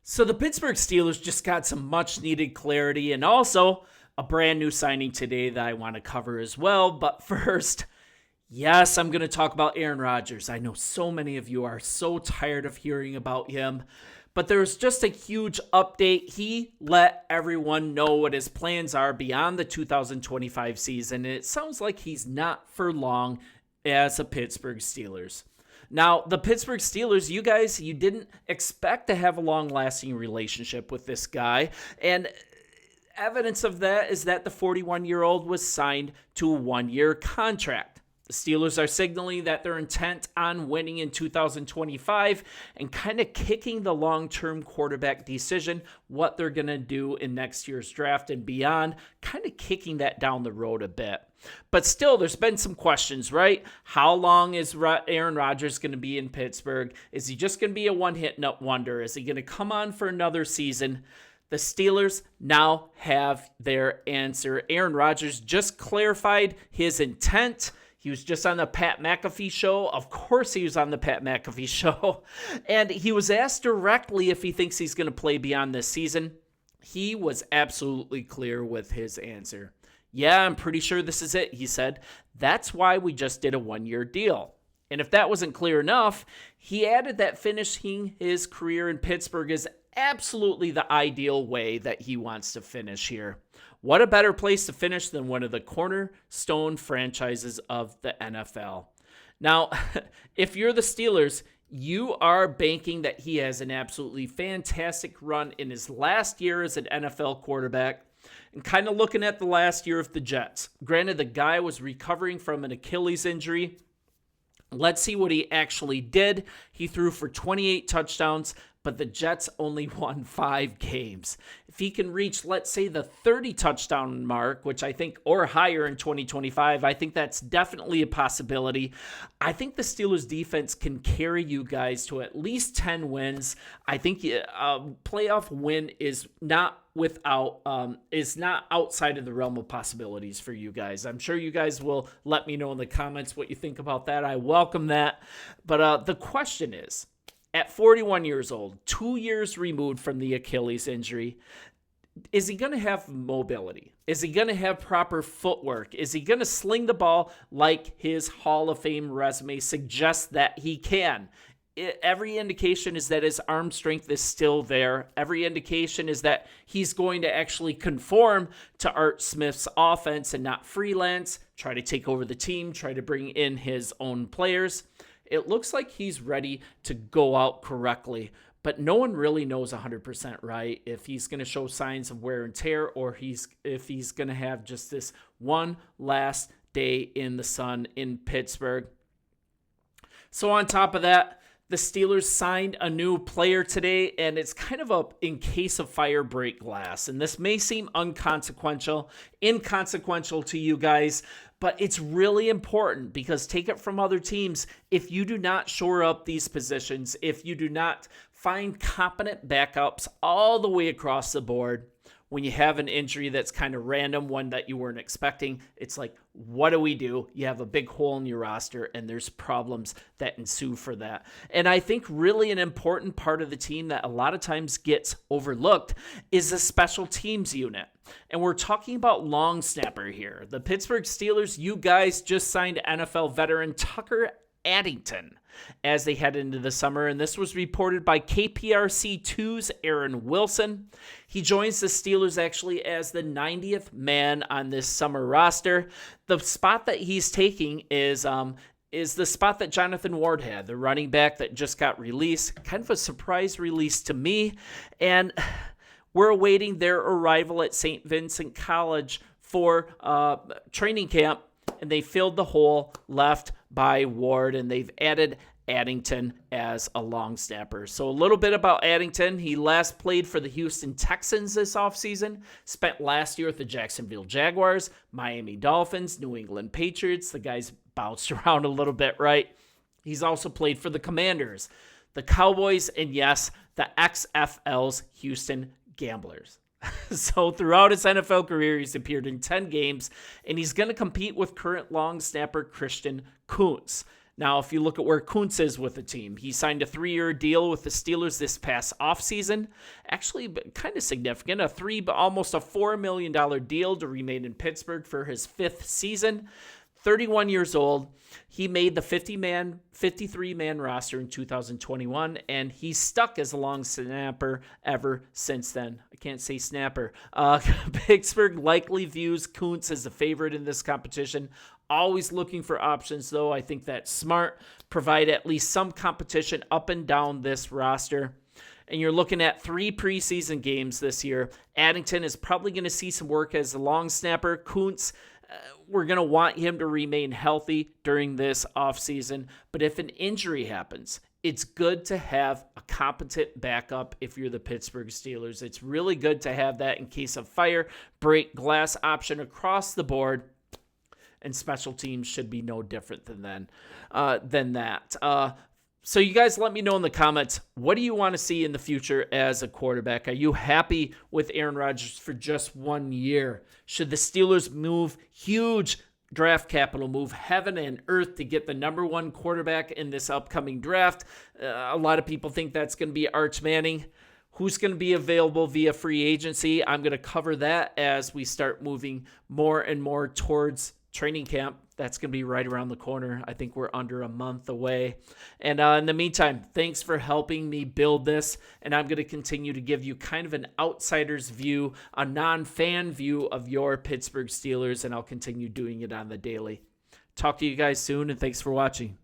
So the Pittsburgh Steelers just got some much needed clarity and also a brand new signing today that I want to cover as well. But first, yes, I'm going to talk about Aaron Rodgers. I know so many of you are so tired of hearing about him, but there's just a huge update. He let everyone know what his plans are beyond the 2025 season, and it sounds like he's not for long as a Pittsburgh Steelers. Now, the Pittsburgh Steelers, you didn't expect to have a long-lasting relationship with this guy, and evidence of that is that the 41-year-old was signed to a one-year contract. The Steelers are signaling that they're intent on winning in 2025 and kind of kicking the long-term quarterback decision, what they're going to do in next year's draft and beyond, kind of kicking that down the road a bit. But still, there's been some questions, right? How long is Aaron Rodgers going to be in Pittsburgh? Is he just going to be a one-hit wonder? Is he going to come on for another season? The Steelers now have their answer. Aaron Rodgers just clarified his intent. He was just on the Pat McAfee show. Of course he was on the Pat McAfee show. And he was asked directly if he thinks he's going to play beyond this season. He was absolutely clear with his answer. Yeah, I'm pretty sure this is it, he said. That's why we just did a one-year deal. And if that wasn't clear enough, he added that finishing his career in Pittsburgh is absolutely the ideal way that he wants to finish here. What a better place to finish than one of the cornerstone franchises of the NFL. Now, if you're the Steelers, you are banking that he has an absolutely fantastic run in his last year as an NFL quarterback. And kind of looking at the last year of the Jets. Granted, the guy was recovering from an Achilles injury. Let's see what he actually did. He threw for 28 touchdowns, but the Jets only won 5 games. If he can reach, let's say, the 30 touchdown mark, which I think, or higher in 2025, I think that's definitely a possibility. I think the Steelers defense can carry you guys to at least 10 wins. I think a playoff win is not outside of the realm of possibilities for you guys. I'm sure you guys will let me know in the comments what you think about that. I welcome that. But the question is, at 41 years old, 2 years removed from the Achilles injury, is he going to have mobility? Is he going to have proper footwork? Is he going to sling the ball like his Hall of Fame resume suggests that he can? Every indication is that his arm strength is still there. Every indication is that he's going to actually conform to Art Smith's offense and not freelance, try to take over the team, try to bring in his own players. It looks like he's ready to go out correctly, but no one really knows 100% right if he's going to show signs of wear and tear or if he's going to have just this one last day in the sun in Pittsburgh. So on top of that, the Steelers signed a new player today, and it's kind of a in case of fire break glass. And this may seem inconsequential to you guys, but it's really important because take it from other teams. If you do not shore up these positions, if you do not find competent backups all the way across the board, when you have an injury that's kind of random, one that you weren't expecting, it's like, what do we do? You have a big hole in your roster, and there's problems that ensue for that. And I think really an important part of the team that a lot of times gets overlooked is the special teams unit. And we're talking about long snapper here. The Pittsburgh Steelers, you guys just signed NFL veteran Tucker Addington as they head into the summer, and this was reported by KPRC2's Aaron Wilson. He joins the Steelers actually as the 90th man on this summer roster. The spot that he's taking is the spot that Jonathan Ward had, the running back that just got released. Kind of a surprise release to me, and we're awaiting their arrival at St. Vincent College for training camp, and they filled the hole left by Ward, and they've added Addington as a long snapper. So a little bit about Addington. He last played for the Houston Texans this offseason, spent last year with the Jacksonville Jaguars, Miami Dolphins, New England Patriots. The guy's bounced around a little bit, right? He's also played for the Commanders, the Cowboys, and yes, the XFL's Houston Gamblers. So throughout his NFL career, he's appeared in 10 games, and he's going to compete with current long snapper Christian Kuntz. Now, if you look at where Kuntz is with the team, he signed a 3-year deal with the Steelers this past offseason. Actually, kind of significant, almost a $4 million deal to remain in Pittsburgh for his 5th season. 31 years old. He made the 53-man roster in 2021, and he's stuck as a long snapper ever since then. I can't say snapper. Pittsburgh likely views Kuntz as the favorite in this competition. Always looking for options, though. I think that's smart. Provide at least some competition up and down this roster. And you're looking at 3 preseason games this year. Addington is probably going to see some work as a long snapper. Kuntz, we're going to want him to remain healthy during this offseason. But if an injury happens, it's good to have a competent backup if you're the Pittsburgh Steelers. It's really good to have that in case of fire, break glass option across the board. And special teams should be no different than that. So you guys let me know in the comments, what do you want to see in the future as a quarterback? Are you happy with Aaron Rodgers for just 1 year? Should the Steelers move huge draft capital, move heaven and earth to get the number 1 quarterback in this upcoming draft? A lot of people think that's going to be Arch Manning. Who's going to be available via free agency? I'm going to cover that as we start moving more and more towards training camp. That's going to be right around the corner. I think we're under a month away. And in the meantime, thanks for helping me build this. And I'm going to continue to give you kind of an outsider's view, a non-fan view of your Pittsburgh Steelers. And I'll continue doing it on the daily. Talk to you guys soon, and thanks for watching.